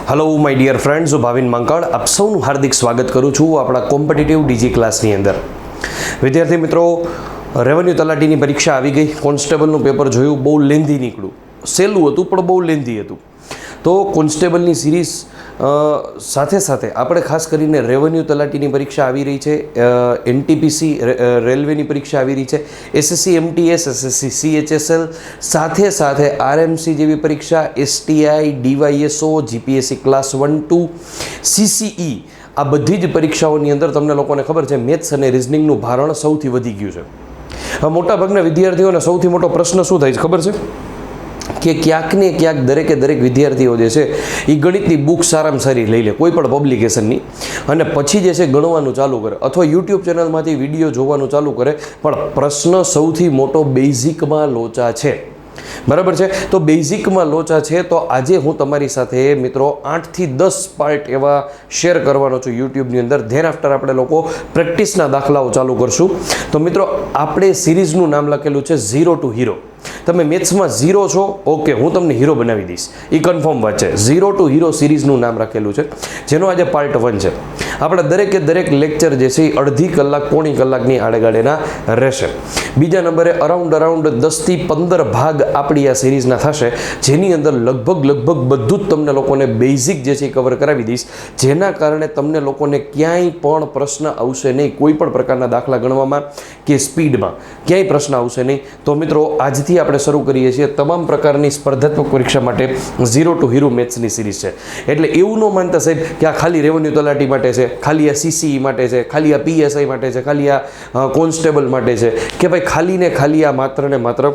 Hello my dear friends, હું ભાવિન મંકાળ આપ સૌનું હાર્દિક સ્વાગત કરું છું આપણા કોમ્પિટિટિવ ડીજી ક્લાસની અંદર। વિદ્યાર્થી મિત્રો, રેવન્યુ તલાટીની પરીક્ષા આવી ગઈ। કોન્સ્ટેબલનું પેપર જોયું, બહુ લેન્ધી નીકળ્યું, સહેલું હતું પણ બહુ લેન્ધી હતું। તો કોન્સ્ટેબલની સિરીઝ સાથે સાથે આપણે ખાસ કરીને રેવન્યુ તલાટીની પરીક્ષા આવી રહી છે, એનટીપીસી રેલવેની પરીક્ષા આવી રહી છે, એસએસસી એમટીએસ, એસએસસી સીએચએસએલ, સાથે સાથે આરએમસી જેવી પરીક્ષા, STI, DYSO, GPSC class 1, 2, CCE, આ બધી જ પરીક્ષાઓની અંદર તમને લોકોને ખબર છે મેથ્સ અને રિઝનિંગનું ભારણ સૌથી વધી ગયું છે। મોટાભાગના વિદ્યાર્થીઓને સૌથી મોટો પ્રશ્ન શું થાય છે ખબર છે કે ક્યાંક ને ક્યાંક દરેક વિદ્યાર્થીઓ જે છે એ ગણિતની બુક સારામાં સારી લઈ લે કોઈ પણ પબ્લિકેશનની, અને પછી જે છે ગણવાનું ચાલુ કરે અથવા યુટ્યુબ ચેનલમાંથી વિડીયો જોવાનું ચાલુ કરે, પણ પ્રશ્ન સૌથી મોટો બેઝિકમાં લોચા છે, બરાબર છે। તો બેઝિકમાં લોચા છે, તો આજે હું તમારી સાથે મિત્રો 8 થી 10 પાર્ટ એવા શેર કરવાનો છું યુટ્યુબની અંદર। ધેન આફ્ટર આપણે લોકો પ્રેક્ટિસના દાખલાઓ ચાલુ કરશું। તો મિત્રો, આપણે સિરીઝનું નામ લખેલું છે ઝીરો ટુ હીરો। તમે મેથ્સમાં ઝીરો છો, ઓકે, હું તમને હીરો બનાવી દઈશ, એ કન્ફર્મ વાત છે। ઝીરો ટુ હીરો સિરીઝનું નામ રાખેલું છે, જેનો આજે પાર્ટ 1 છે। આપણે દરેક લેક્ચર જે છે એ અડધી કલાક પોણી કલાકની આડેગાડેના રહેશે। બીજા નંબરે અરાઉન્ડ 10 થી 15 ભાગ આપણી આ સિરીઝના થશે, જેની અંદર લગભગ બધું જ તમને લોકોને બેઝિક જે છે એ કવર કરાવી દઈશ, જેના કારણે તમને લોકોને ક્યાંય પણ પ્રશ્ન આવશે નહીં, કોઈ પણ પ્રકારના દાખલા ગણવામાં કે સ્પીડમાં ક્યાંય પ્રશ્ન આવશે નહીં। તો મિત્રો, આજથી આપણે શરૂ કરીએ છીએ તમામ પ્રકારની સ્પર્ધાત્મક પરીક્ષા માટે ઝીરો ટુ હીરો મેથ્સની સિરીઝ છે। એટલે એવું ન માનતા સાહેબ કે આ ખાલી રેવન્યુ તલાટી માટે છે, ખાલી આ સીસીઈ માટે છે, ખાલી આ પીએસઆઈ માટે છે, ખાલી આ કોન્સ્ટેબલ માટે છે, કે ભાઈ ખાલી ને ખાલી આ માત્ર ને માત્ર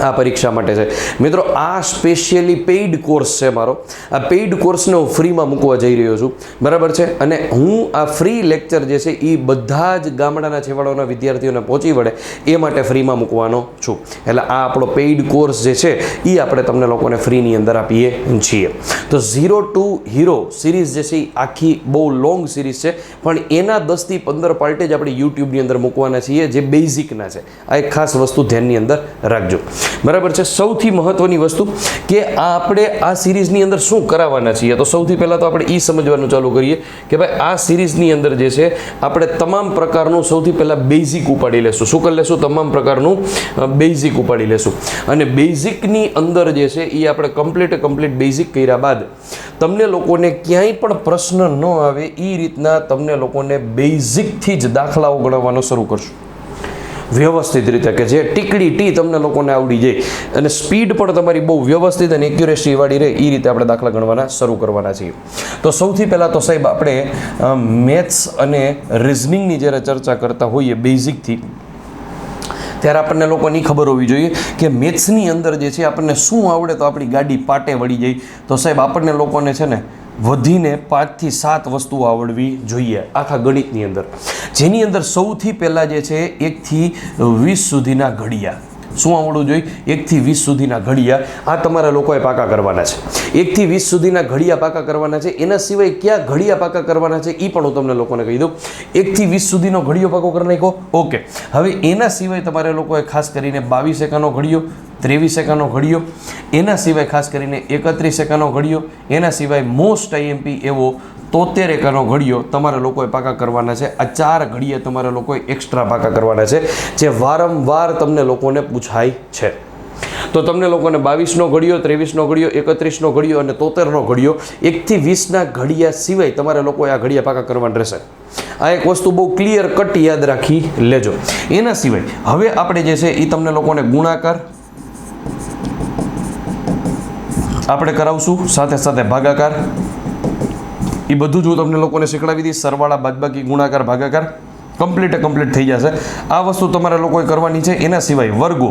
આ પરીક્ષા માટે છે। મિત્રો, આ સ્પેશિયલી પેઇડ કોર્સ છે મારો। આ પેઇડ કોર્સને હું ફ્રીમાં મૂકવા જઈ રહ્યો છું, બરાબર છે, અને હું આ ફ્રી લેક્ચર જે છે એ બધા જ ગામડાના છેવાડાના વિદ્યાર્થીઓને પહોંચી વળે એ માટે ફ્રીમાં મૂકવાનો છું। એટલે આ આપણો પેઇડ કોર્સ જે છે એ આપણે તમને લોકોને ફ્રીની અંદર આપીએ છીએ। તો ઝીરો ટુ હીરો સિરીઝ જે છે એ આખી બહુ લોંગ સિરીઝ છે, પણ એના 10 થી 15 પાર્ટ જ આપણે યુટ્યુબની અંદર મૂકવાના છીએ, જે બેઝિકના છે। આ એક ખાસ વસ્તુ ધ્યાનની અંદર રાખજો, બરાબર છે। સૌથી મહત્વની વસ્તુ કે આપણે આ સિરીઝની અંદર શું કરાવવાના છીએ, તો સૌથી પહેલાં તો આપણે એ સમજવાનું ચાલુ કરીએ કે ભાઈ આ સિરીઝની અંદર જે છે આપણે તમામ પ્રકારનું સૌથી પહેલાં બેઝિક ઉપાડી લેશું। શું કરી લેશું? તમામ પ્રકારનું બેઝિક ઉપાડી લેશું, અને બેઝિકની અંદર જે છે એ આપણે કમ્પ્લીટ બેઝિક કર્યા બાદ તમને લોકોને ક્યાંય પણ પ્રશ્ન ન આવે એ રીતના તમને લોકોને બેઝિકથી જ દાખલાઓ ગણવાનો શરૂ કરશું, વ્યવસ્થિત રીતે, કે જે ટીકડી ટી તમને લોકોને આવડી જાય અને સ્પીડ પણ તમારી બહુ વ્યવસ્થિત અને એક્યુરેસી વાળી રહે એ રીતે આપણે દાખલા ગણવાના શરૂ કરવાના છીએ। તો સૌથી પહેલાં તો સાહેબ આપણે મેથ્સ અને રિઝનિંગની જ્યારે ચર્ચા કરતા હોઈએ બેઝિકથી, ત્યારે આપણને લોકોની ખબર હોવી જોઈએ કે મેથ્સની અંદર જે છે આપણને શું આવડે તો આપણી ગાડી પાટે વળી જાય। તો સાહેબ આપણને લોકોને છે ને વધીને 5 થી 7 વસ્તુઓ આવડવી જોઈએ આખા ગણિતની અંદર, જેની અંદર સૌથી પહેલાં જે છે 1 થી 20 સુધીના ઘડિયા। શું આવડવું જોઈએ? 1 થી 20 સુધીના ઘડિયા, આ તમારા લોકોએ પાકા કરવાના છે। 1 થી 20 સુધીના ઘડિયા પાકા કરવાના છે। એના સિવાય ક્યાં ઘડિયા પાકા કરવાના છે એ પણ હું તમને લોકોને કહી દઉં। 1 થી 20 સુધીનો ઘડિયો પાકો કરી નાખો, ઓકે। હવે એના સિવાય તમારે લોકોએ ખાસ કરીને 22 સેકન્ડનો ઘડિયો, 23 સેકન્ડનો ઘડિયો, એના સિવાય ખાસ કરીને 31 સેકન્ડનો ઘડિયો, એના સિવાય મોસ્ટ આઈએમપી એવો 73 એકરનો ઘડિયો તમારા લોકોએ પાકા કરવાના છે। આ 4 ઘડિયા તમારા લોકોએ એક્સ્ટ્રા પાકા કરવાના છે, જે વારંવાર તમને લોકોને પૂછાય છે। તો તમને લોકોને 22નો ઘડિયો, 23નો ઘડિયો, 31નો ઘડિયો અને 73નો ઘડિયો, 1 થી 20ના ઘડિયા સિવાય તમારે લોકોએ આ ઘડિયા પાકા કરવાના રહેશે। આ એક વસ્તુ બહુ ક્લિયર કટ યાદ રાખી લેજો। એના સિવાય હવે આપણે જે છે એ તમને લોકોને ગુણાકાર આપણે કરાવશું, સાથે સાથે ભાગાકાર, એ બધું જ હું તમને લોકોને શીખવાડી દઈશ। સરવાળા, બાદબાકી, ગુણાકાર, ભાગાકાર કમ્પ્લીટ થઈ જશે। આ વસ્તુ તમારા લોકોએ કરવાની છે। એના સિવાય વર્ગો,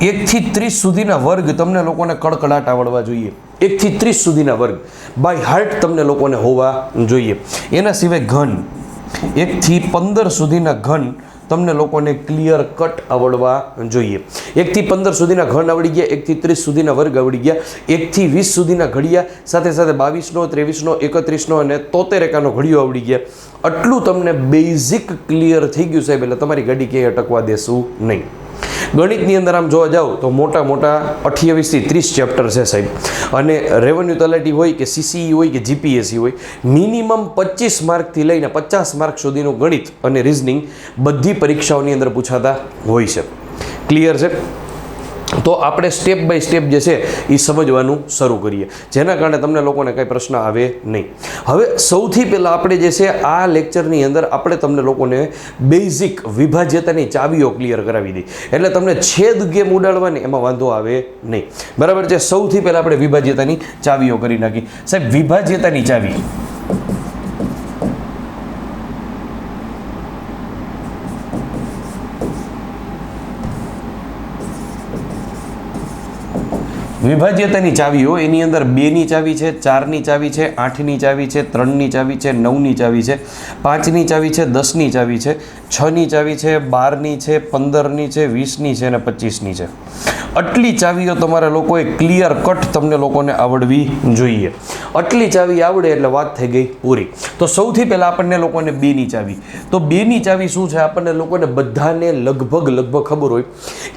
1 થી 30 સુધીના વર્ગ તમને લોકોને કડકડાટ આવડવા જોઈએ। 1 થી 30 સુધીના વર્ગ બાય હાર્ટ તમને લોકોને હોવા જોઈએ। એના સિવાય ઘન, 1 થી 15 સુધીના ઘન તમને લોકોને ક્લિયર કટ આવડવા જોઈએ। 1 થી 15 સુધીના ઘન આવડી ગયા, 1 થી 30 સુધીના વર્ગ આવડી ગયા, 1 થી 20 સુધીના ઘડિયા, સાથે 22નો, 23નો, 31નો અને 73 એકાનો ઘડિયો આવડી ગયા। આટલું તમને બેઝિક ક્લિયર થઈ ગયું સાહેબ, એટલે તમારી ગાડી ક્યાંય અટકવા દેશું નહીં। ગણિતની અંદર આમ જોવા જાવ તો મોટા મોટા 28 થી 30 ચેપ્ટર છે સાહેબ, અને રેવન્યુ તલાટી હોય કે સીસીઈ હોય કે જીપીએસસી હોય, મિનિમમ 25 માર્કથી લઈને 50 માર્ક સુધીનું ગણિત અને રિઝનિંગ બધી પરીક્ષાઓની અંદર પૂછાતા હોય છે. ક્લિયર છે? તો આપણે સ્ટેપ બાય સ્ટેપ જે છે એ સમજવાનું શરૂ કરીએ, જેના કારણે તમને લોકોને કંઈ પ્રશ્ન આવે નહીં. હવે સૌથી પહેલાં આપણે જે છે આ લેક્ચરની અંદર આપણે તમને લોકોને બેઝિક વિભાજ્યતાની ચાવીઓ ક્લિયર કરાવી દઈ, એટલે તમને છેદ ગેમ ઉડાડવાની એમાં વાંધો આવે નહીં. બરાબર છે? સૌથી પહેલાં આપણે વિભાજ્યતાની ચાવીઓ કરી નાખી. સાહેબ, વિભાજ્યતાની ચાવી વિભાજ્યતાની ચાવીઓ એની અંદર 2ની ચાવી છે, 4ની ચાવી છે, 8ની ચાવી છે, 3ની ચાવી છે, 9ની ચાવી છે, 5ની ચાવી છે, 10ની ચાવી છે, 6ની ચાવી છે, 12ની છે, 15ની છે, 20ની છે અને 25ની છે. આટલી ચાવીઓ તમારે લોકોએ ક્લિયર કટ તમને લોકોને આવડવી જોઈએ. આટલી ચાવી આવડે એટલે વાત થઈ ગઈ પૂરી. તો સૌથી પહેલાં આપણને લોકોને 2ની ચાવી, તો 2ની ચાવી શું છે? આપણને લોકોને બધાને લગભગ ખબર હોય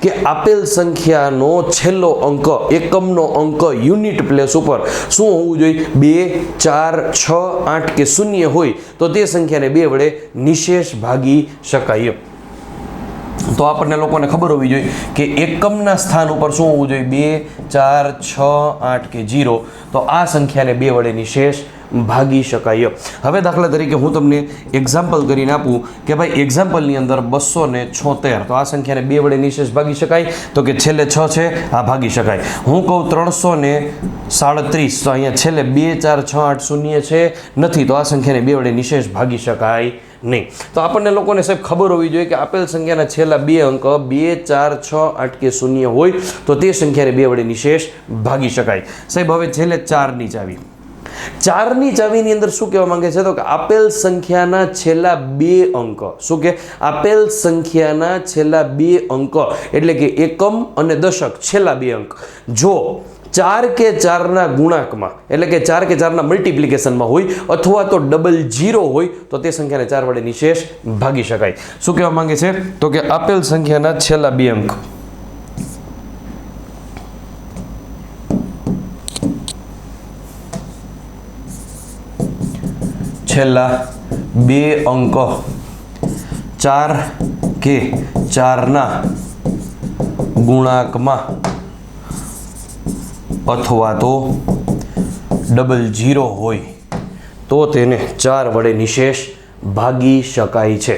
કે આપેલ સંખ્યાનો છેલ્લો અંક, એકમનો અંક યુનિટ પ્લેસ ઉપર શું હોવું જોઈએ? 2, 4, 6, 8 કે 0 હોય તો તે સંખ્યાને 2 વડે નિશેષ ભાગી શકાય. તો આપણને લોકોને ખબર હોવી જોઈએ કે એકમના સ્થાન ઉપર શું હોવું જોઈએ? 2, 4, 6, 8 કે 0, તો આ સંખ્યાને 2 વડે નિશેષ ભાગી શકાય. હવે દાખલા તરીકે હું તમને એક્ઝામ્પલ કરીને આપું કે ભાઈ એક્ઝામ્પલની અંદર 276, તો આ સંખ્યાને 2 વડે નિશેષ ભાગી શકાય, તો કે છેલ્લે 6 છે, આ ભાગી શકાય. હું કહું 337, તો અહીંયા છેલ્લે 2, 4, 6, 8, 0 છે નથી, તો આ સંખ્યાને 2 વડે નિશેષ ભાગી શકાય નહીં. તો આપણને લોકોને સાહેબ ખબર હોવી જોઈએ કે આપેલ સંખ્યાના છેલ્લા 2 અંક 2, 4, 6, 8 કે 0 હોય તો તે સંખ્યાને 2 વડે નિશેષ ભાગી શકાય. સાહેબ, હવે છેલ્લે 4ની ચાવી, 4ની ચાવીની અંદર શું કહેવા માંગે છે? તો કે આપેલ સંખ્યાના છેલ્લા 2 અંક, શું કે આપેલ સંખ્યાના છેલ્લા 2 અંક એટલે કે એકમ અને દશક, છેલ્લા 2 અંક જો 4 કે 4ના ગુણાંકમાં એટલે કે 4 કે 4ના મલ્ટિપ્લિકેશનમાં હોય અથવા તો 00 હોય તો તે સંખ્યાને 4 વડે નિશેષ ભાગી શકાય. શું કહેવા માંગે છે? તો કે આપેલ સંખ્યાના છેલ્લા 2 અંક છેલ્લા 2 અંક 4 કે 4ના ગુણાંકમાં અથવા તો 00 હોય તો તેને 4 વડે નિશેષ ભાગી શકાય છે.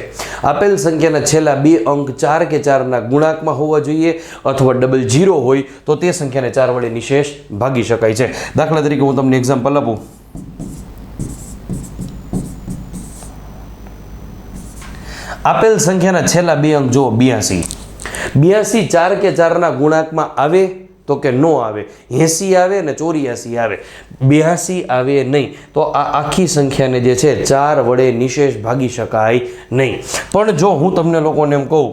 આપેલ સંખ્યાના છેલ્લા 2 અંક 4 કે 4ના ગુણાંકમાં હોવા જોઈએ અથવા 00 હોય તો તે સંખ્યાને 4 વડે નિશેષ ભાગી શકાય છે. દાખલા તરીકે હું તમને એક્ઝામ્પલ આપું. આપેલ સંખ્યાના છેલ્લા 2 અંક જુઓ 82, 82 4 કે 4ના ગુણાંકમાં આવે તો કે નો આવે, 80 આવે ને 84 આવે, 82 આવે નહીં, તો આ આખી સંખ્યાને જે છે 4 વડે નિશેષ ભાગી શકાય નહીં. પણ જો હું તમને લોકોને એમ કહું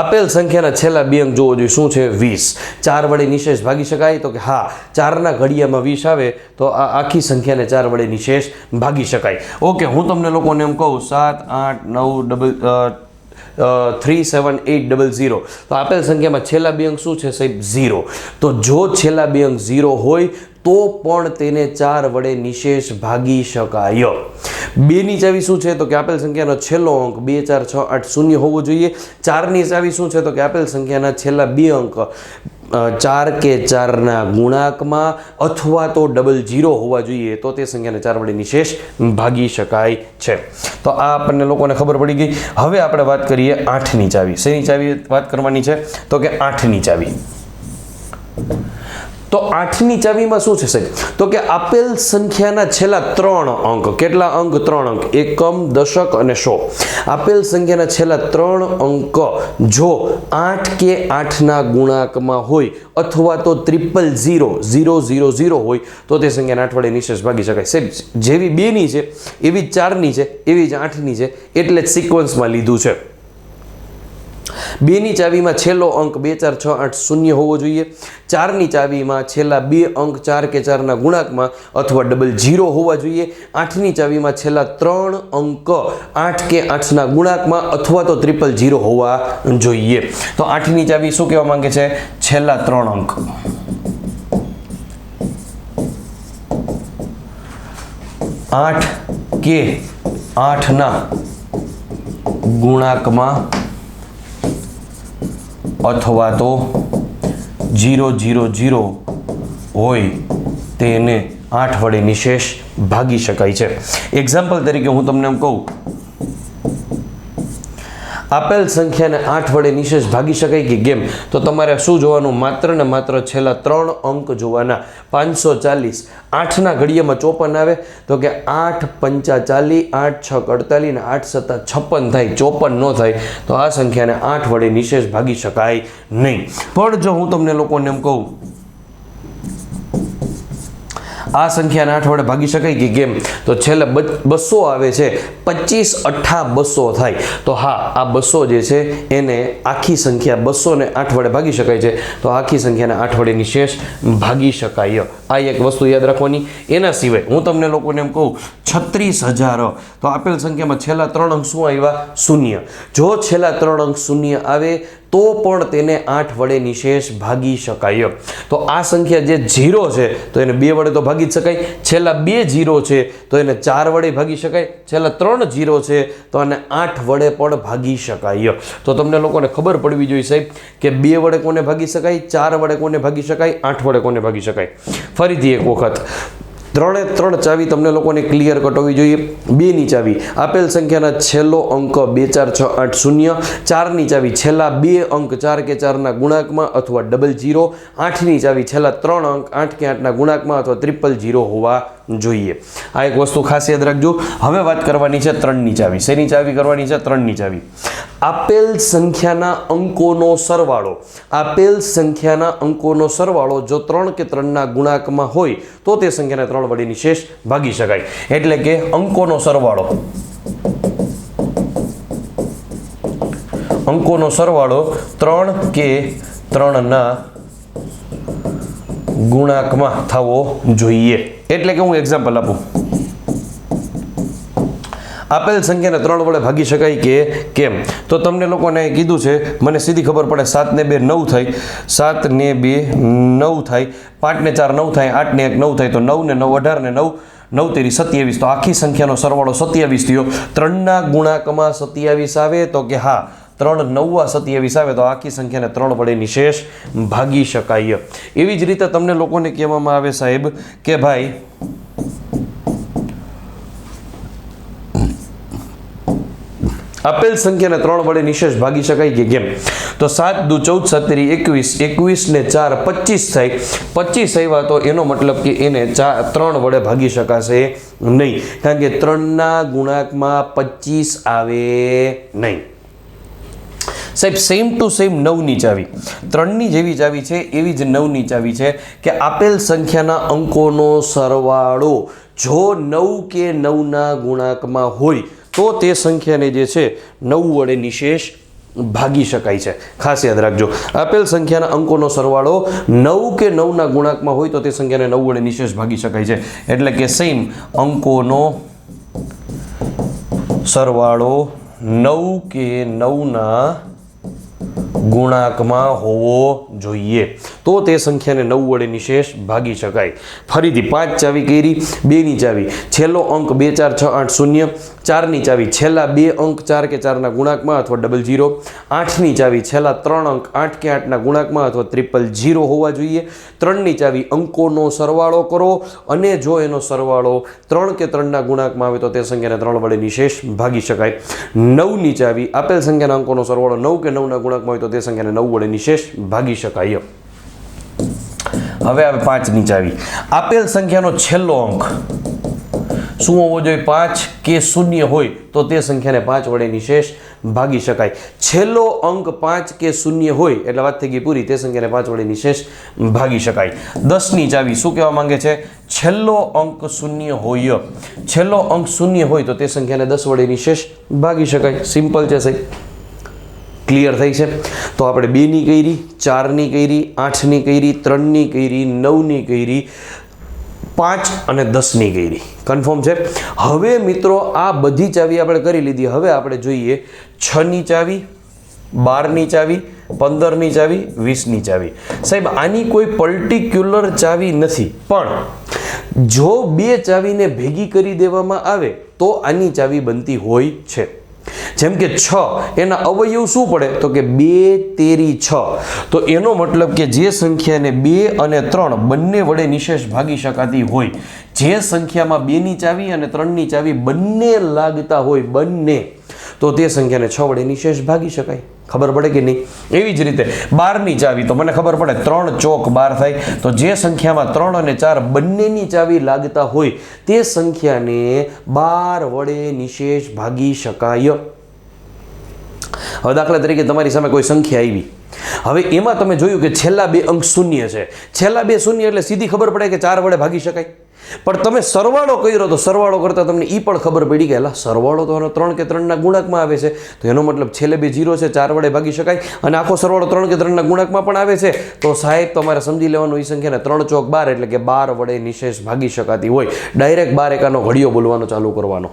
આપેલ સંખ્યાના છેલ્લા 2 અંક જોવો જોઈએ શું છે? 20, 4 વડે નિશેષ ભાગી શકાય? તો કે હા, 4ના ઘડિયામાં 20 આવે તો આ આખી સંખ્યાને 4 વડે નિશેષ ભાગી શકાય. ઓકે, હું તમને લોકોને એમ કહું 7, 8, 9, 3, 7, 8, 0, તો આપેલ સંખ્યામાં છેલ્લા 2 અંક શું છે સાહેબ? 0. તો જો છેલ્લા 2 અંક 0 હોય તો પણ તેને 4 વડે નિશેષ ભાગી શકાય. 2ની ચાવી શું છે? તો કે આપેલ સંખ્યાનો છેલ્લો અંક 2, 4, 6, 8, 0 હોવો જોઈએ. 4ની ચાવી શું છે? તો કે આપેલ સંખ્યાના છેલ્લા 2 અંક 4 કે 4ના ગુણાંકમાં અથવા તો 00 હોવા જોઈએ તો તે સંખ્યાને 4 વડે નિશેષ ભાગી શકાય છે. તો આ આપણને લોકોને ખબર પડી ગઈ. હવે આપણે વાત કરીએ 8ની ચાવી. શેની ચાવી વાત કરવાની છે? તો કે 8ની ચાવી. તો 8ની ચાવીમાં શું છે સાહેબ? તો કે આપેલ સંખ્યાના છેલ્લા 3 અંક, કેટલા અંક? 3 અંક, એકમ, દશક અને 100. આપેલ સંખ્યાના છેલ્લા 3 અંક જો 8 કે 8ના ગુણાંકમાં હોય અથવા તો 000 હોય તો તે સંખ્યાને 8 વડે નિશેષ ભાગી શકાય. સાહેબ, જેવી 2ની છે એવી જ 4ની છે એવી જ 8ની છે એટલે જ સિક્વન્સમાં લીધું છે. 2ની ચાવીમાં છેલ્લો અંક 2 4 6 8 0 હોવો જોઈએ. 4ની ચાવીમાં છેલ્લા 2 અંક 4 કે 4ના ગુણાંકમાં અથવા ડબલ 0 હોવા જોઈએ. 8ની ચાવીમાં છેલ્લા 3 અંક 8 કે 8ના ગુણાંકમાં અથવા તો 000 હોવા જોઈએ. તો 8ની ચાવી શું કહેવા માંગે છે? છેલ્લા 3 અંક. 8 કે 8ના ગુણાંકમાં અથવા તો 000 હોય તેને 8 વડે નિશેષ ભાગી શકાય છે. એક્ઝામ્પલ તરીકે હું તમને એમ કહું, આપેલ સંખ્યાને 8 વડે નિશેષ ભાગી શકાય કે કેમ, તો તમારે શું જોવાનું? માત્ર ને માત્ર છેલ્લા 3 અંક જોવાના. 540, 8ના ઘડિયામાં 54 આવે તો કે 8 5 40, 8 6 48 ને 8 7 56 થાય. 54 ન થાય તો આ સંખ્યાને 8 વડે નિશેષ ભાગી શકાય નહીં. પણ જો હું તમને લોકોને એમ કહું આ સંખ્યાને 8 વડે ભાગી શકાય કે કેમ, તો છેલ્લે 200 આવે છે, 25 8 200 થાય. તો હા, આ 200 જે છે એને આખી સંખ્યા 200 ને 8 વડે ભાગી શકાય છે, તો આખી સંખ્યાને 8 વડે નિશેષ ભાગી શકાય. આ એક વસ્તુ યાદ રાખવાની. એના સિવાય હું તમને લોકોને એમ કહું 36,000, તો આપેલ સંખ્યામાં છેલ્લા 3 અંક શું આવ્યા? 0. જો છેલ્લા 3 અંક 0 આવે તો પણ તેને 8 વડે નિશેષ ભાગી શકાય. તો આ સંખ્યા જે 0 છે તો એને 2 વડે તો ભાગી જ શકાય. છેલ્લા 2 0 છે તો એને 4 વડે ભાગી શકાય. છેલ્લા 3 0 છે તો એને 8 વડે પણ ભાગી શકાય. તો તમને લોકોને ખબર પડવી જોઈએ સાહેબ કે 2 વડે કોને ભાગી શકાય, 4 વડે કોને ભાગી શકાય, 8 વડે કોને ભાગી શકાય. ફરીથી એક વખત 3 ચાવી તમને લોકોને ક્લિયર કટ હોવી જોઈએ. 2ની ચાવી આપેલ સંખ્યાના છેલ્લો અંક 2 4 6 8 0. 4ની ચાવી છેલ્લા 2 અંક 4 કે 4ના ગુણાંકમાં અથવા 00. 8ની ચાવી છેલ્લા 3 અંક 8 કે 8ના ગુણાંકમાં અથવા 000 હોવા જોઈએ. આ એક વસ્તુ ખાસ યાદ રાખજો. હવે વાત કરવાની છે 3ની ચાવી. શેની ચાવી કરવાની છે? 3ની ચાવી. આપેલ સંખ્યાના અંકોનો સરવાળો. આપેલ સંખ્યાના અંકોનો સરવાળો જો 3 કે 3ના ગુણાંકમાં હોય તો તે સંખ્યાને 3 વડે નિશેષ ભાગી શકાય. એટલે કે અંકોનો સરવાળો, અંકોનો સરવાળો 3 કે 3ના ગુણાંકમાં થવો જોઈએ. એટલે કે હું એક્ઝામ્પલ આપું, આપેલ સંખ્યાને 3 વડે ભાગી શકાય કે કેમ, તો તમને લોકોને કીધું છે, મને સીધી ખબર પડે. 7 ને 2 9 થાય, 7 ને 2 9 થાય, 5 ને 4 9 થાય, 8 ને 1 9 થાય, તો 9 ને 9 18 ને 9 9 તેરી 27. તો આખી સંખ્યાનો સરવાળો 27 થયો. 3ના ગુણાંકમાં 27 આવે તો કે હા, 3 9 27 આવે તો આખી સંખ્યાને 3 વડે નિશેષ ભાગી શકાય. એવી જ રીતે તમને લોકોને કહેવામાં આવે સાહેબ કે ભાઈ આપેલ સંખ્યાને 3 વડે નિશેષ ભાગી શકાય કે કેમ, તો 7 દુ 14 7 તેરી 21, 21 ને 4 25 થાય. 25 આવ્યા તો એનો મતલબ કે એને 3 વડે ભાગી શકાશે નહીં, કારણ કે 3ના ગુણાંકમાં 25 આવે નહીં. સાહેબ સેમ ટુ સેમ 9ની ચાવી, 3ની જેવી ચાવી છે એવી જ 9ની ચાવી છે કે આપેલ સંખ્યાના અંકોનો સરવાળો જો 9 કે 9ના ગુણાંકમાં હોય તો તે સંખ્યાને જે છે 9 વડે નિશેષ ભાગી શકાય છે. ખાસ યાદ રાખજો, આપેલ સંખ્યાના અંકોનો સરવાળો 9 કે 9ના ગુણાંકમાં હોય તો તે સંખ્યાને 9 વડે નિશેષ ભાગી શકાય છે. એટલે કે સેમ અંકોનો સરવાળો 9 કે 9ના ગુણાંકમાં હોવો જોઈએ તો તે સંખ્યાને 9 વડે નિશેષ ભાગી શકાય. ફરીથી 5 ચાવી કરી. 2ની ચાવી છેલ્લો અંક 2 4 6 8 0. 4ની ચાવી છેલ્લા 2 અંક 4 કે 4ના ગુણાંકમાં અથવા 00. 8ની ચાવી છેલ્લા 3 અંક 8 કે 8ના ગુણાંકમાં અથવા 000 હોવા જોઈએ. 3ની ચાવી અંકોનો સરવાળો કરો અને જો એનો સરવાળો 3 કે 3ના ગુણાંકમાં આવે તો તે સંખ્યાને 3 વડે નિશેષ ભાગી શકાય. 9ની ચાવી આપેલ સંખ્યાના અંકોનો સરવાળો 9 કે 9ના ગુણાંકમાં હોય તો તે સંખ્યાને 9 વડે નિશેષ ભાગી શકાય. હવે આવે 5ની ચાવી. આપેલ સંખ્યાનો છેલ્લો અંક શું હોવો જોઈએ? 5 કે 0 હોય તો તે સંખ્યાને 5 વડે નિશેષ ભાગી શકાય. છેલ્લો અંક 5 કે 0 હોય એટલે વાત થઈ ગઈ પૂરી, તે સંખ્યાને 5 વડે નિશેષ ભાગી શકાય. 10ની ચાવી શું કહેવા માંગે છે? છેલ્લો અંક 0 હોય, છેલ્લો અંક 0 હોય તો તે સંખ્યાને 10 વડે નિશેષ ભાગી શકાય. સિમ્પલ છે સાહેબ. ક્લિયર થઈ છે? તો આપણે 2ની કરી, 4ની કરી, 8ની કરી, 3ની કરી, 9ની કરી, 5 અને 10ની કરી. કન્ફર્મ છે? હવે મિત્રો આ બધી ચાવી આપણે કરી લીધી. હવે આપણે જોઈએ 6ની ચાવી, 12ની ચાવી, 15ની ચાવી, 20ની ચાવી. સાહેબ આની કોઈ પર્ટિક્યુલર ચાવી નથી, પણ જો 2 ચાવીને ભેગી કરી દેવામાં આવે તો આની ચાવી બનતી હોય છે. જેમ કે 6 એના અવયવ શું પડે? તો કે 2 તેરી 6. તો એનો મતલબ કે જે સંખ્યાને 2 અને 3 બંને વડે નિશેષ ભાગી શકાતી હોય, જે સંખ્યામાં 2ની ચાવી અને 3ની ચાવી બંને લાગતા હોય, બંને, તો તે સંખ્યાને 6 વડે નિશેષ ભાગી શકાય. ખબર પડે કે નહીં? એવી જ રીતે 12ની ચાવી, તો મને ખબર પડે 3 ચોક 12 થાય. તો જે સંખ્યામાં 3 અને 4 બંનેની ચાવી લાગતા હોય તે સંખ્યાને 12 વડે નિશેષ ભાગી શકાય. હવે દાખલા તરીકે તમારી સામે કોઈ સંખ્યા આવી, હવે એમાં તમે જોયું કે છેલ્લા 2 અંક શૂન્ય છે. છેલ્લા 2 શૂન્ય એટલે સીધી ખબર પડે કે 4 વડે ભાગી શકાય. પણ તમે સરવાળો કર્યો તો સરવાળો કરતા તમને એ પણ ખબર પડી કે સરવાળો તો 3 કે 3ના ગુણાકમાં આવે છે, તો એનો મતલબ છેલ્લે 2 0 છે, 4 વડે ભાગી શકાય. અને આખો સરવાળો 3 કે 3ના ગુણાકમાં પણ આવે છે, તો સાહેબ તમારે સમજી લેવાનું એ સંખ્યાને 3 ચોક 12 એટલે કે 12 વડે નિશેષ ભાગી શકાતી હોય. ડાયરેક્ટ 12 એકાનો ઘડિયો બોલવાનો ચાલુ કરવાનો.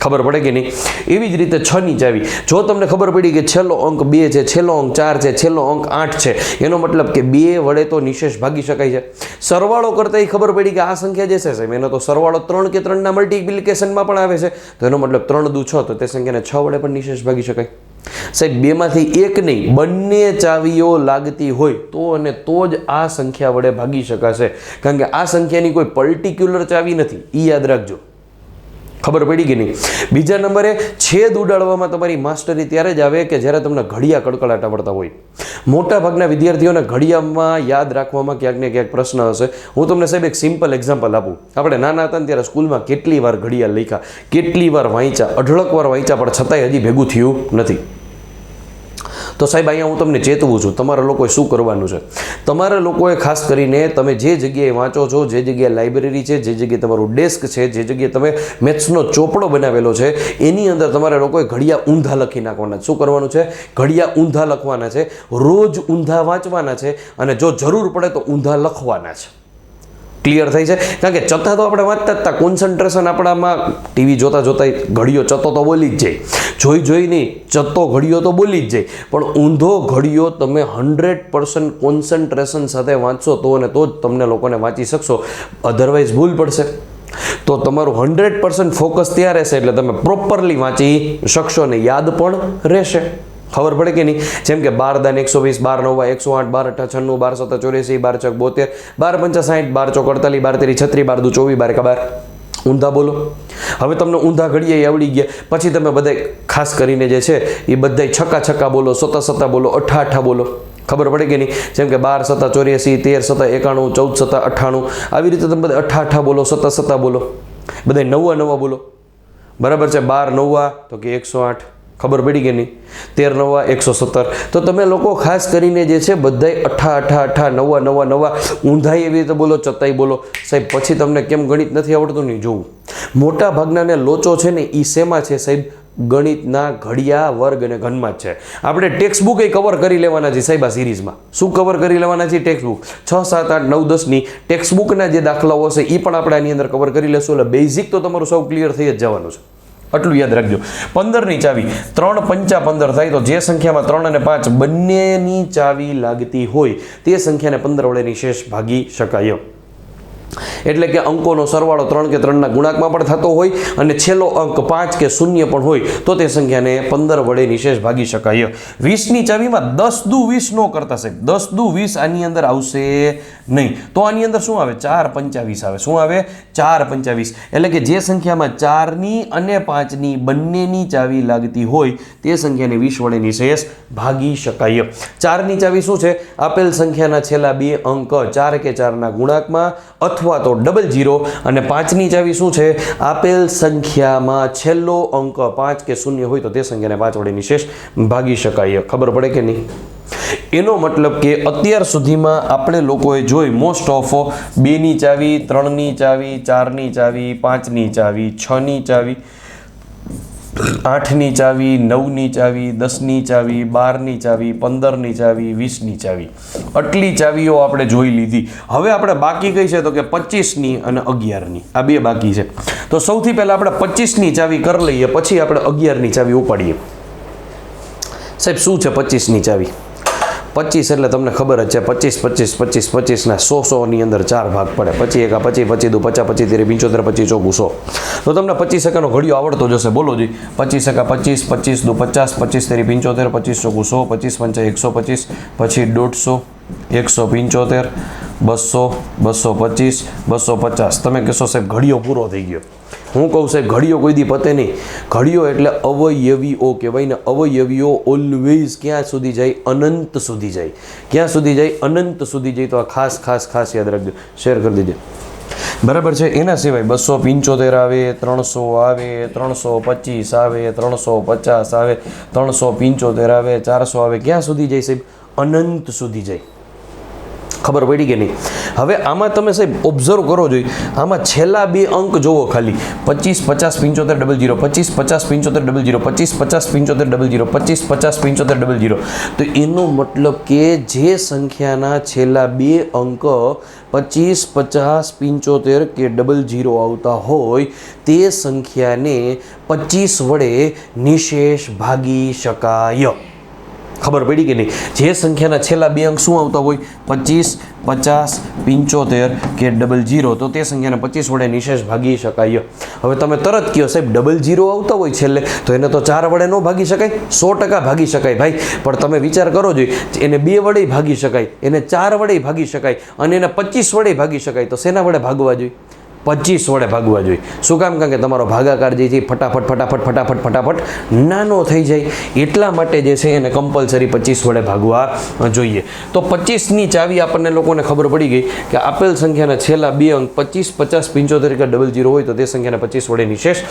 ખબર પડે કે નહીં? એવી જ રીતે 6ની ચાવી, જો તમને ખબર પડી કે છેલ્લો અંક 2 છે, છેલ્લો અંક 4 છે, છેલ્લો અંક 8 છે, એનો મતલબ કે 2 વડે તો નિશેષ ભાગી શકાય છે. સરવાળો કરતા ખબર પડી કે આ સંખ્યા જે છે સાહેબ એનો તો સરવાળો 3 કે 3ના મલ્ટિપ્લિકેશનમાં પણ આવે છે, તો એનો મતલબ 3 દુ 6, તો તે સંખ્યાને 6 વડે પણ નિશેષ ભાગી શકાય. સાહેબ 2માંથી એક નહીં, બંને ચાવીઓ લાગતી હોય તો અને તો જ આ સંખ્યા વડે ભાગી શકાશે. કારણ કે આ સંખ્યાની કોઈ પર્ટિક્યુલર ચાવી નથી, એ યાદ રાખજો. ખબર પડી કે નહીં? બીજા નંબરે છેદ ઉડાડવામાં તમારી માસ્ટરી ત્યારે જ આવે કે જ્યારે તમને ઘડિયા કડકડાટ આવડતા હોય. મોટા ભાગના વિદ્યાર્થીઓને ઘડિયામાં યાદ રાખવામાં ક્યાંક ને ક્યાંક પ્રશ્ન હશે. હું તમને સાહેબ એક સિમ્પલ એક્ઝામ્પલ આપું. આપણે નાના હતા ત્યારે સ્કૂલમાં કેટલી વાર ઘડિયા લખ્યા, કેટલી વાર વાંચ્યા, અઢળક વાર વાંચ્યા, પણ છતાંય હજી ભેગું થયું નથી. તો સાહેબ અહીંયા હું તમને ચેતવું છું, તમારા લોકોએ શું કરવાનું છે? તમારા લોકોએ ખાસ કરીને તમે જે જગ્યાએ વાંચો છો, જે જગ્યાએ લાઇબ્રેરી છે, જે જગ્યાએ તમારું ડેસ્ક છે, જે જગ્યાએ તમે મેથ્સનો ચોપડો બનાવેલો છે, એની અંદર તમારા લોકોએ ઘડિયા ઊંધા લખી નાખવાના. શું કરવાનું છે? ઘડિયા ઊંધા લખવાના છે. રોજ ઊંધા વાંચવાના છે અને જો જરૂર પડે તો ઊંધા લખવાના છે. ક્લિયર થઈ છે? કારણ કે ચતા તો આપણે વાંચતા જ હતા, કોન્સન્ટ્રેશન આપણામાં ટીવી જોતા જોતા ઘડિયો ચતો તો બોલી જ જાય, જોઈ નહીં ચતો ઘડિયો તો બોલી જ જાય, પણ ઊંધો ઘડિયો તમે 100% કોન્સન્ટ્રેશન સાથે વાંચશો તો અને તો જ તમને લોકોને વાંચી શકશો, અધરવાઇઝ ભૂલ પડશે. તો તમારું 100% ફોકસ ત્યાં રહેશે એટલે તમે પ્રોપરલી વાંચી શકશો ને યાદ પણ રહેશે. ખબર પડે કે નહીં? જેમ કે 12 દાન 120, 12 9 108, 12 8 96, 12 7 84, 12 6 72, 12 5 60, 12 4 48, 12 3 36, 12 2 24, 12 12. ઊંધા બોલો. હવે તમને ઊંધા ઘડિયા આવડી ગયા, પછી તમે બધા ખાસ કરીને જે છે એ બધા છક્કા છક્કા બોલો, સતા સતા બોલો, અઠા અઠા બોલો. ખબર પડે કે નહીં? જેમ કે 12 7 84, 13 7 91, 14 7 98, આવી રીતે તમે બધા અઠા અઠા બોલો, સતા સતા બોલો, બધા નવા નવા બોલો. બરાબર છે? 12 9 તો કે 108. ખબર પડી કે નહીં? 13 9 117. તો તમે લોકો ખાસ કરીને જે છે બધાય અઠા અઠા અઠા નવા નવા નવા ઊંધાઈ એવી રીતે બોલો, ચતાઈ બોલો. સાહેબ પછી તમને કેમ ગણિત નથી આવડતું નહીં જોવું. મોટા ભાગનાને લોચો છે ને એ શેમાં છે સાહેબ? ગણિતના ઘડિયા, વર્ગ અને ઘનમાં જ છે. આપણે ટેક્સ્ટ બુક એ કવર કરી લેવાના છે સાહેબ. આ સિરીઝમાં શું કવર કરી લેવાના છે? ટેક્સ્ટ બુક 6 7 8 9 10ની ટેક્સ્ટ બુકના જે દાખલાઓ હશે એ પણ આપણે આની અંદર કવર કરી લેશું. એટલે બેઝિક તો તમારું સૌ ક્લિયર થઈ જ જવાનું છે. આટલું યાદ રાખજો. 15ની ચાવી, 3 5 15 થાય તો જે સંખ્યામાં 3 અને 5 બંનેની ચાવી લાગતી હોય તે સંખ્યાને 15 વડે નિશેષ ભાગી શકાય. એટલે કે અંકોનો સરવાળો 3 કે 3ના ગુણાકમાં પણ થતો હોય અને છેલ્લો અંક 5 કે 0 પણ હોય તો તે સંખ્યાને 15 વડે નિશેષ ભાગી શકાય. 20ની ચાવીમાં 10 દુ 20 નો કરતા સાહેબ, 10 દુ 20 આની અંદર આવશે નહીં. તો આની અંદર શું આવે? 4 25 આવે. શું આવે? 4 25. એટલે કે જે સંખ્યામાં 4ની અને 5ની બંનેની ચાવી લાગતી હોય તે સંખ્યાને 20 વડે નિશેષ ભાગી શકાય. 4ની ચાવી શું છે? આપેલ સંખ્યાના છેલ્લા 2 અંક 4 કે 4ના ગુણાકમાં અથવા તો 00, અને 5ની ચાવી શું છે? આપેલ સંખ્યામાં છેલ્લો અંક 5 કે 0 હોય તો તે સંખ્યાને 5 વડે નિશેષ ભાગી શકાય. ખબર પડે કે નહીં? એનો મતલબ કે અત્યાર સુધીમાં આપણે લોકોએ જોઈ મોસ્ટ ઓફ 2ની ચાવી, 3ની ચાવી, 4ની ચાવી, 5ની ચાવી, 6ની ચાવી, 8ની ચાવી, 9ની ચાવી, 10ની ચાવી, 12ની ચાવી, 15ની ચાવી, 20ની ચાવી, આટલી ચાવીઓ આપણે જોઈ લીધી. હવે આપણે બાકી કઈ છે તો કે 25ની અને 11ની, આ બે બાકી છે. તો સૌથી પહેલા આપણે 25ની ચાવી કરી લઈએ, પછી આપણે 11ની ચાવી ઉપાડીએ. સાહેબ શું છે 25ની ચાવી? 25 એટલે તમને ખબર જ છે, 25 25 25 25 ના 100 ની અંદર 4 ભાગ પડે. 25 એકા 25, 25 દુ 50, 25 તેરી 75, 25 ચોકું 100. તો તમને 25 સેકન્ડનો ઘડિયો આવડતો જશે. બોલો જી. 25 એકા 25, 25 દુ 50, 25 તેરી 75, 25 ચોકું 100, 25 પંચા 125, પછી 150, 175, 200, 225, 250. તમે કહેશો સાહેબ ઘડિયો પૂરો થઈ ગયો. હું કહું સાહેબ ઘડિયો કોઈ દી પતે નહીં. ઘડિયો એટલે અવયવીઓ કહેવાય ને. અવયવીઓ ઓલવેઝ ક્યાં સુધી જાય? અનંત સુધી જાય. ક્યાં સુધી જાય? અનંત સુધી જાય. તો આ ખાસ ખાસ ખાસ યાદ રાખજો, શેર કરી દેજો. બરાબર છે. એના સિવાય 275 આવે, 300 આવે, 325 આવે, 350 આવે, 375 આવે, 400 આવે. ક્યાં સુધી જાય સાહેબ? અનંત સુધી જાય. ખબર પડી કે નહીં? હવે આમાં તમે સાહેબ ઓબ્ઝર્વ કરો જોઈએ, આમાં છેલ્લા બે અંક જોવો ખાલી. 25 50 75 00, 25 50 75 00, 25 50 75 00, 25 50 75 00. તો એનો મતલબ કે જે સંખ્યાના છેલ્લા બે અંક 25 50 75 કે 00 આવતા હોય તે સંખ્યાને 25 વડે નિશેષ ભાગી શકાય. ખબર પડી કે નહીં? જે સંખ્યાના છેલ્લા બે અંક શું આવતા હોય? 25 50 75 કે 00, તો તે સંખ્યાને 25 વડે નિશેષ ભાગી શકાય. હવે તમે તરત કહો સાહેબ 00 આવતા હોય છેલ્લે, તો એને તો 4 વડે ન ભાગી શકાય? 100% ભાગી શકાય ભાઈ. પણ તમે વિચાર કરો જોઈએ, એને 2 વડે ભાગી શકાય, એને 4 વડે ભાગી શકાય, અને એને 25 વડે ભાગી શકાય. તો શેના વડે ભાગવા જોઈએ? 25 વડે ભાગવા જોઈએ. શું કામ? કારણ કે તમારો ભાગાકાર જે છે ફટાફટ ફટાફટ ફટાફટ ફટાફટ નાનો થઈ જાય. એટલા માટે જે છે એને કમ્પલસરી 25 વડે ભાગવા જોઈએ. તો 25ની ચાવી આપણને લોકોને ખબર પડી ગઈ કે આપેલ સંખ્યાના છેલ્લા બે અંક 25 50 75 કે 00 હોય તો તે સંખ્યાને 25 વડે નિશેષ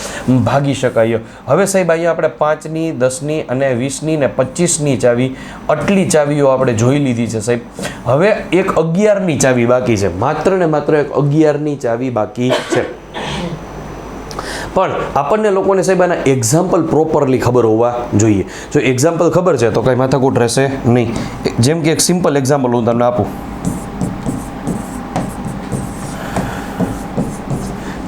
ભાગી શકાય. હવે સાહેબ અહીંયા આપણે 5ની 10ની અને 20ની ને 25ની ચાવી, આટલી ચાવીઓ આપણે જોઈ લીધી છે સાહેબ. હવે એક 11ની ચાવી બાકી છે. માત્ર ને માત્ર એક 11ની ચાવી બાકી છે. પણ આપણને લોકોને સાહેબ આના એક્ઝામ્પલ પ્રોપરલી ખબર હોવા જોઈએ. જો એક્ઝામ્પલ ખબર છે તો કઈ માથાકૂટ રહેશે નહીં. જેમ કે એક સિમ્પલ એક્ઝામ્પલ હું તમને આપું.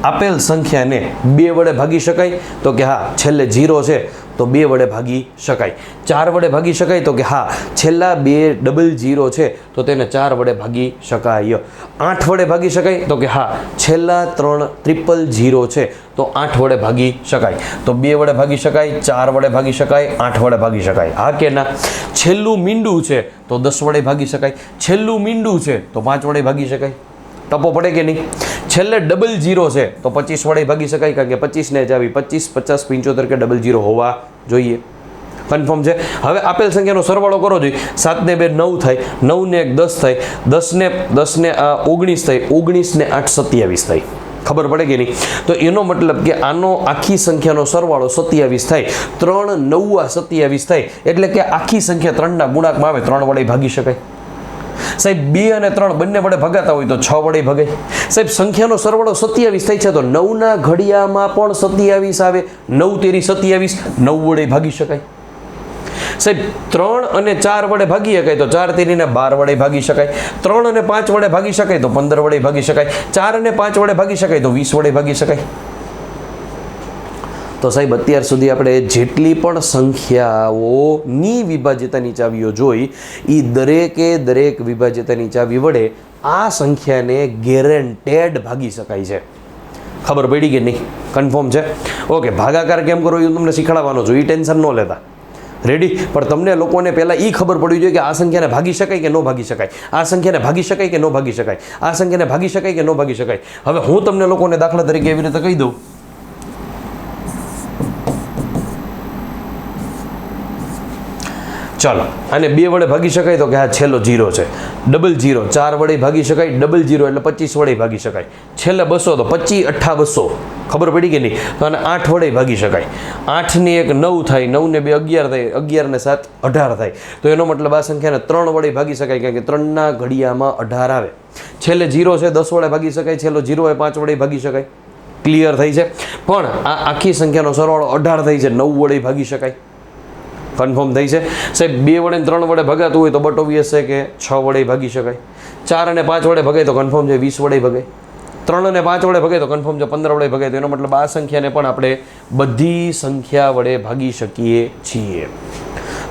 આપેલ સંખ્યાને 2 વડે ભાગી શકાય તો કે હા. છેલ્લે 0 છે તો 2 વડે ભાગી શકાય. 4 વડે ભાગી શકાય તો કે હા. છેલ્લા 2 00 છે તો તેને 4 વડે ભાગી શકાય. 8 વડે ભાગી શકાય તો કે હા. છેલ્લા 3 000 છે તો 8 વડે ભાગી શકાય. તો 2 વડે ભાગી શકાય, 4 વડે ભાગી શકાય, 8 વડે ભાગી શકાય. હા કે ના? છેલ્લું મીંડું છે તો 10 વડે ભાગી શકાય. છેલ્લું મીંડું છે તો 5 વડે ભાગી શકાય. ટપો પડે કે નહીં? છેલ્લે 00 છે તો 25 વડે ભાગી શકાય, કારણ કે 25 ને ચાવી 25 50 75 કે 00 હોવા જોઈએ. કન્ફર્મ છે? હવે આપેલ સંખ્યાનો સરવાળો કરો જોઈએ. 7 ને 2 9 થાય, 9 ને 1 10 થાય, 10 ને 19 થાય, 19 ને 8 27 થાય. ખબર પડે કે નહીં? તો એનો મતલબ કે આનો આખી સંખ્યાનો સરવાળો 27 થાય. 3 9 27 થાય, એટલે કે આખી સંખ્યા 3ના ગુણાંકમાં આવે, 3 વડે ભાગી શકાય. સાહેબ 2 અને 3 બંને વડે ભગાતા હોય તો 6 વડે ભગાય. સાહેબ સંખ્યાનો સરવાળો 27 થાય છે તો 9ના ઘડિયામાં પણ 27 આવે. 9 તેરી 27, 9 વડે ભાગી શકાય. સાહેબ 3 અને 4 વડે ભાગી શકાય તો 4 તેરીને 12 વડે ભાગી શકાય. 3 અને 5 વડે ભાગી શકાય તો 15 વડે ભાગી શકાય. 4 અને 5 વડે ભાગી શકાય તો 20 વડે ભાગી શકાય. તો સાહેબ અત્યાર સુધી આપણે જેટલી પણ સંખ્યાઓની વિભાજ્યતાની ચાવીઓ જોઈ, એ દરેકે દરેક વિભાજ્યતાની ચાવી વડે આ સંખ્યાને ગેરંટેડ ભાગી શકાય છે. ખબર પડી કે નહીં? કન્ફર્મ છે? ઓકે. ભાગાકાર કેમ કરો એ તમને શીખવાડવાનો છું, એ ટેન્શન ન લેતા. રેડી? પણ તમને લોકોને પહેલાં એ ખબર પડવી જોઈએ કે આ સંખ્યાને ભાગી શકાય કે ન ભાગી શકાય, આ સંખ્યાને ભાગી શકાય કે ન ભાગી શકાય, આ સંખ્યાને ભાગી શકાય કે ન ભાગી શકાય. હવે હું તમને લોકોને દાખલા તરીકે એવી રીતે કહી દઉં. ચાલો, આને 2 વડે ભાગી શકાય તો કે આ છેલ્લો 0 છે. 00 4 વડે ભાગી શકાય. 00 એટલે 25 વડે ભાગી શકાય. છેલ્લે 200 તો 25 8 200. ખબર પડી કે નહીં? તો આને 8 વડે ભાગી શકાય. 8 ની 1 9 થાય, 9 ને 2 11 થાય, 11 ને 7 18 થાય. તો એનો મતલબ આ સંખ્યાને 3 વડે ભાગી શકાય, કારણ કે 3ના ઘડિયામાં 18 આવે. છેલ્લે 0 છે 10 વડે ભાગી શકાય. છેલ્લો 0 એ 5 વડે ભાગી શકાય. ક્લિયર થઈ છે. પણ આ આખી સંખ્યાનો સરવાળો 18 થઈ છે, 9 વડે ભાગી શકાય. કન્ફર્મ થઈ છે સાહેબ. 2 વડે 3 વડે ભગાતું હોય તો બટ ઓબ્વિયસ છે કે 6 વડે ભાગી શકાય. 4 અને 5 વડે ભગાય તો કન્ફર્મ છે 20 વડે ભગાય. 3 અને 5 વડે ભગાય તો કન્ફર્મ છે 15 વડે ભગાય. તો એનો મતલબ આ સંખ્યાને પણ આપણે બધી સંખ્યા વડે ભાગી શકીએ છીએ.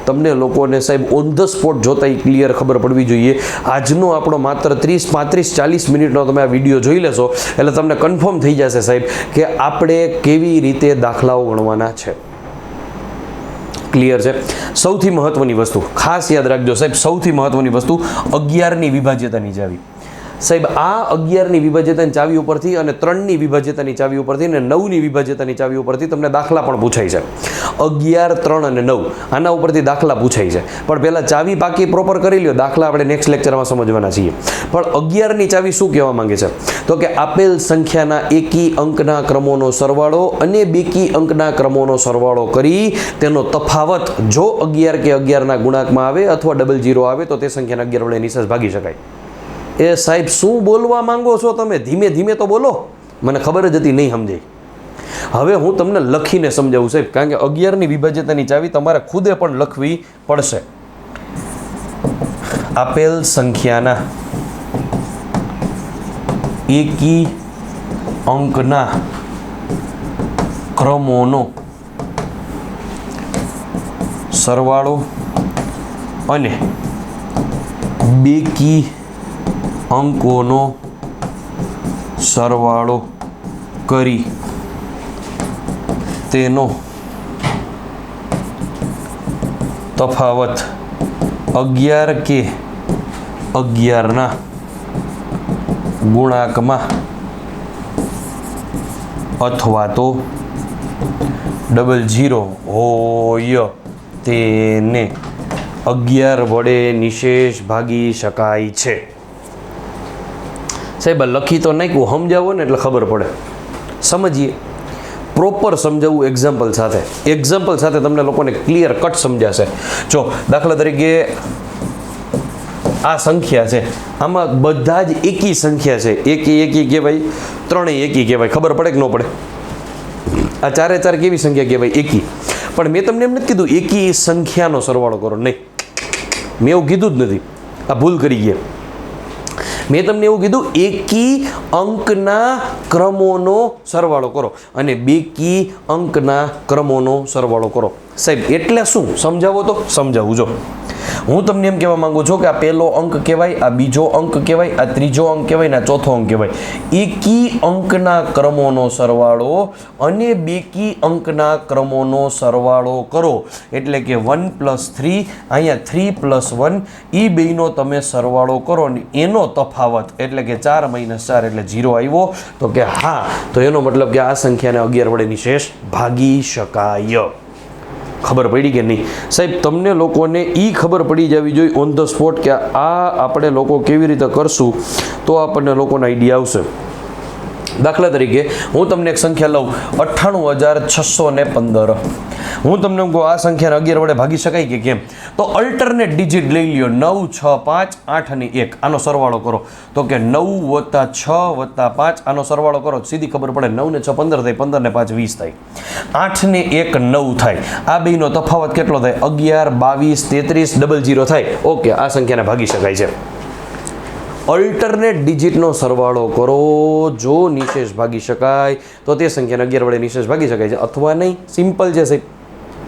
તમને લોકોને સાહેબ ઓન ધ સ્પોટ જોતા ક્લિયર ખબર પડવી જોઈએ. આજનો આપણો માત્ર 30, 35, 40 મિનિટનો તમે આ વિડીયો જોઈ લેશો એટલે તમને કન્ફર્મ થઈ જશે સાહેબ કે આપણે કેવી રીતે દાખલાઓ ગણવાના છે. ક્લિયર છે. સૌથી મહત્વની વસ્તુ ખાસ યાદ રાખજો સાહેબ, સૌથી મહત્વની વસ્તુ 11ની વિભાજ્યતાની ચાવી. સાહેબ આ 11ની વિભાજ્યતાની ચાવી ઉપરથી અને 3ની વિભાજ્યતાની ચાવી ઉપરથી અને 9ની વિભાજ્યતાની ચાવી ઉપરથી તમને દાખલા પણ પૂછાય છે. 11, 3 અને 9 આના ઉપરથી દાખલા પૂછાય છે. પણ પહેલાં ચાવી બાકી પ્રોપર કરી લ્યો, દાખલા આપણે નેક્સ્ટ લેક્ચરમાં સમજવાના છીએ. પણ 11ની ચાવી શું કહેવા માંગે છે તો કે આપેલ સંખ્યાના એકી અંકના ક્રમોનો સરવાળો અને બેકી અંકના ક્રમોનો સરવાળો કરી તેનો તફાવત જો 11 કે 11ના ગુણાંકમાં આવે અથવા 00 આવે તો તે સંખ્યાના 11 વડે નિશેષ ભાગી શકાય. એ સાહેબ શું બોલવા માંગો છો તમે? ધીમે ધીમે તો બોલો, મને ખબર જ હતી નહીં સમજાય. હવે હું તમને લખીને સમજાવું સાહેબ, કારણ કે 11ની વિભાજ્યતાની ચાવી તમારે ખુદે પણ લખવી પડશે. આપેલ સંખ્યાના એકી અંકના ક્રમોનો સરવાળો અને બેકી અંકોનો સરવાળો કરી તેનો તફાવત 11 કે 11ના ગુણાંકમાં અથવા તો 00 હોય તેને 11 વડે નિશેષ ભાગી શકાય છે. સાહેબ લખી તો નાખ્યું, સમજાવો ને એટલે ખબર પડે. સમજીએ, પ્રોપર સમજાવવું એક્ઝામ્પલ સાથે. એક્ઝામ્પલ સાથે તમને લોકોને ક્લિયર કટ સમજાશે. જો દાખલા તરીકે આ સંખ્યા છે, આમાં બધા જ એકી સંખ્યા છે. એકી કહેવાય, 3 એકી કહેવાય. ખબર પડે કે ન પડે? આ 4 4 કેવી સંખ્યા કહેવાય? એકી. પણ મેં તમને એમ નથી કીધું એકી સંખ્યાનો સરવાળો કરો, નહીં, મેં એવું કીધું જ નથી. આ ભૂલ કરી ગયા. મેં તમને એવું કીધું એકી અંકના ક્રમોનો સરવાળો કરો અને બેકી અંકના ક્રમોનો સરવાળો કરો. સાહેબ એટલે શું સમજાવો તો સમજાવું. જો હું તમને એમ કહેવા માંગુ છું કે આ પહેલો અંક કહેવાય, આ બીજો અંક કહેવાય, આ ત્રીજો અંક કહેવાય ને આ ચોથો અંક કહેવાય. એકી અંકના ક્રમોનો સરવાળો અને બેકી અંકના ક્રમોનો સરવાળો કરો એટલે કે 1 + 3, અહીંયા 3 + 1, એ બેનો તમે સરવાળો કરો ને એનો તફાવત એટલે કે 4 - 4 એટલે 0 આવ્યો. તો કે હા, તો એનો મતલબ કે આ સંખ્યાને 11 વડે નિશેષ ભાગી શકાય. ખબર પડી કે નહીં સાહેબ? તમને લોકોને એ ખબર પડી જવી જોઈએ ઓન ધ સ્પોટ કે આ આપણે લોકો કેવી રીતે કરશું તો આપણને લોકોને આઈડિયા આવશે. દાખલા તરીકે હું તમને એક સંખ્યા લઉં 98,615. હું તમને કહું આ સંખ્યાને 11 વડે ભાગી શકાય કે કેમ? તો અલ્ટરનેટ ડિજિટ લઈ લ્યો, 9, 6, 5, 8 અને 1. આનો સરવાળો કરો તો કે 9 + 6 + 5. આનો સરવાળો કરો સીધી ખબર પડે. 9 ને 6 15 થાય, 15 ને 5 20 થાય, 8 ને 1 9 થાય. આ બેનો તફાવત કેટલો થાય? 11, 22, 33, 00 થાય. ઓકે, આ સંખ્યાને ભાગી શકાય છે. અલ્ટરનેટ ડિજિટનો સરવાળો કરો, જો નિશેષ ભાગી શકાય તો તે સંખ્યાને 11 વડે નિશેષ ભાગી શકાય છે અથવા નહીં. સિમ્પલ છે સાહેબ,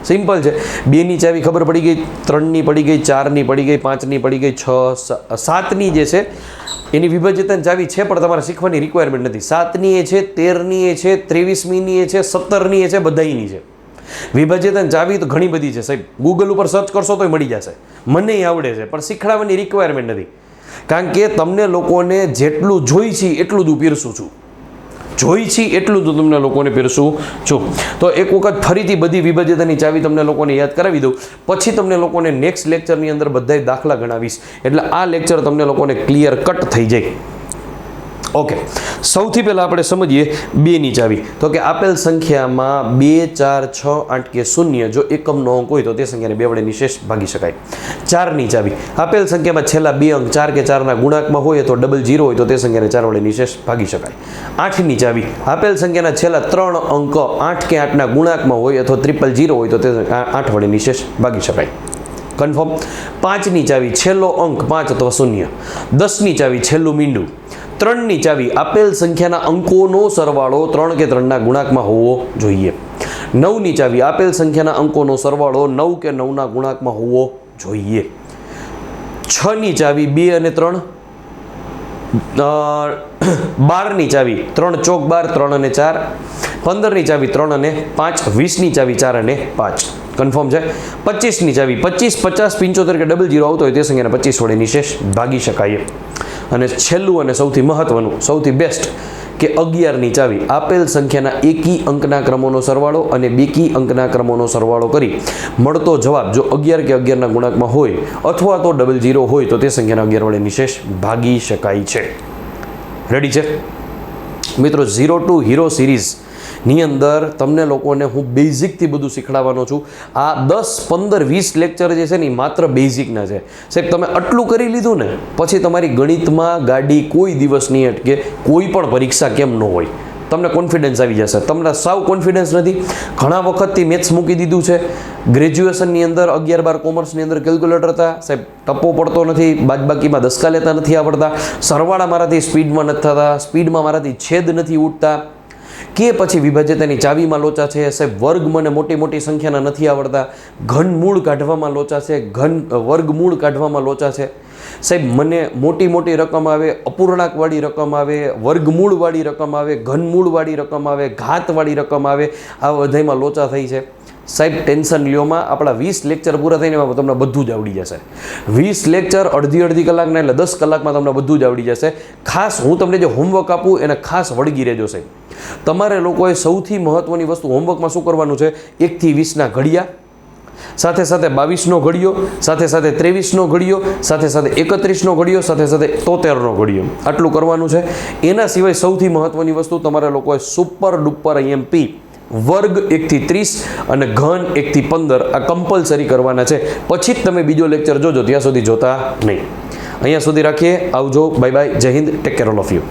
સિમ્પલ છે. 2ની ચાવી ખબર પડી ગઈ, 3ની પડી ગઈ, 4ની પડી ગઈ, 5ની પડી ગઈ, 6, 7ની જે છે એની વિભાજ્યતાની ચાવી છે પણ તમારે શીખવાની રિક્વાયરમેન્ટ નથી. 7ની એ છે, 13ની એ છે, 23મીની એ છે, 17ની એ છે, બધાની છે. વિભાજ્યતાની ચાવી તો ઘણી બધી છે સાહેબ, ગૂગલ ઉપર સર્ચ કરશો તોય મળી જશે. મને આવડે છે પણ શીખડાવવાની રિક્વાયરમેન્ટ નથી. કારણ કે તમને લોકોને જેટલું જોઈ છે એટલું જ પીરસું છું, જોઈ છે એટલું જ તમને લોકોને પીરસું છું. તો એક વખત ફરીથી બધી વિભાજ્યતાની ચાવી તમને લોકોને યાદ કરાવી દઉં, પછી તમને લોકોને નેક્સ્ટ લેક્ચરની અંદર બધાય દાખલા ગણાવીશ એટલે આ લેક્ચર તમને લોકોને ક્લિયર કટ થઈ જાય. ઓકે, સૌથી પહેલાં આપણે સમજીએ 2ની ચાવી. તો કે આપેલ સંખ્યામાં 2, 4, 6, 8 કે 0 જો એકમનો અંક હોય તો તે સંખ્યાને 2 વડે નિશેષ ભાગી શકાય. 4ની ચાવી. આપેલ સંખ્યામાં છેલ્લા 2 અંક 4 કે 4ના ગુણાંકમાં હોય તો 00 હોય તો તે સંખ્યાને 4 વડે નિશેષ ભાગી શકાય. 8ની ચાવી. આપેલ સંખ્યાના છેલ્લા 3 અંક 8 કે 8ના ગુણાંકમાં હોય અથવા 000 હોય તો તે 8 વડે નિશેષ ભાગી શકાય. કન્ફર્મ. 5ની ચાવી. છેલ્લો અંક 5 અથવા 0. 10ની ચાવી. છેલ્લું મીંડું. 3ની ચાવી. આપેલ સંખ્યાના અંકોનો સરવાળો 3 કે 3ના ગુણાંકમાં હોવો જોઈએ. 9ની ચાવી. આપેલ સંખ્યાના અંકોનો સરવાળો 9 કે 9ના ગુણાંકમાં હોવો જોઈએ. 6ની ચાવી. 2 અને 3. 12ની ચાવી. 3 ચોક 12, 3 અને 4. 15ની ચાવી. 3 અને 5. 20ની ચાવી. 4 અને 5. કન્ફર્મ છે. 25ની ચાવી. 25, 50, 75 કે 00 આવતો હોય તે સંખ્યાને 25 વડે નિશેષ ભાગી શકાય. અને છેલ્લું અને સૌથી મહત્વનું, સૌથી બેસ્ટ કે 11ની ચાવી. આપેલ સંખ્યાના એકી અંકના ક્રમોનો સરવાળો અને બેકી અંકના ક્રમોનો સરવાળો કરી મળતો જવાબ જો 11 કે 11ના ગુણાંકમાં હોય અથવા તો 00 હોય તો તે સંખ્યાના 11 વડે નિશેષ ભાગી શકાય છે. રેડી છે મિત્રો? 0 to હીરો સિરીઝની અંદર તમને લોકોને હું બેઝિકથી બધું શીખડાવવાનો છું. આ 10, 15, 20 લેક્ચર જે છે ને એ માત્ર બેઝિકના છે. સાહેબ તમે આટલું કરી લીધું ને પછી તમારી ગણિતમાં ગાડી કોઈ દિવસ નહીં અટકે, કોઈ પણ પરીક્ષા કેમ ન હોય. તમને કોન્ફિડન્સ આવી જશે. તમને સાવ કોન્ફિડન્સ નથી. ઘણા વખતથી મેથ્સ મૂકી દીધું છે. ગ્રેજ્યુએશનની અંદર 11, 12 કોમર્સની અંદર કેલ્ક્યુલેટર હતા. સાહેબ ટપ્પો પડતો નથી, બાદબાકીમાં દસકા લેતા નથી આવડતા, સરવાળા મારાથી સ્પીડમાં નથી થતા, સ્પીડમાં મારાથી છેદ નથી ઉઠતા, કે પછી વિભાજ્યતાની ચાવીમાં લોચા છે. સાહેબ વર્ગ મને મોટી મોટી સંખ્યાના નથી આવડતા, ઘનમૂળ કાઢવામાં લોચા છે, વર્ગમૂળ કાઢવામાં લોચા છે. સાહેબ મને મોટી મોટી રકમ આવે, અપૂર્ણાંકવાળી રકમ આવે, વર્ગમૂળવાળી રકમ આવે, ઘનમૂળવાળી રકમ આવે, ઘાતવાળી રકમ આવે, આ બધામાં લોચા થઈ છે. સાહેબ ટેન્શન લ્યોમાં આપણા 20 લેક્ચર પૂરા થઈને તમને બધું જ આવડી જશે. 20 લેક્ચર અડધી કલાકના એટલે 10 કલાકમાં તમને બધું જ આવડી જશે. ખાસ હું તમને જે હોમવર્ક આપું એને ખાસ વળગી રહેજો સાહેબ. તમારે લોકોએ સૌથી મહત્વની વસ્તુ હોમવર્કમાં શું કરવાનું છે? 1 થી 20ના ઘડિયા, સાથે સાથે 22નો ઘડિયો, સાથે સાથે 23નો ઘડિયો, સાથે સાથે 31નો ઘડિયો, સાથે સાથે 73નો ઘડિયો. આટલું કરવાનું છે. એના સિવાય સૌથી મહત્વની વસ્તુ તમારે લોકોએ સુપર ડુપર IMP વર્ગ 1 થી 30 અને ઘન 1 થી 15 આ કમ્પલસરી કરવાના છે. પછી જ તમે બીજો લેક્ચર જોજો, ત્યાં સુધી જોતા નહીં. અહીંયા સુધી રાખીએ. આવજો, બાય બાય, જય Hind, take care all of you.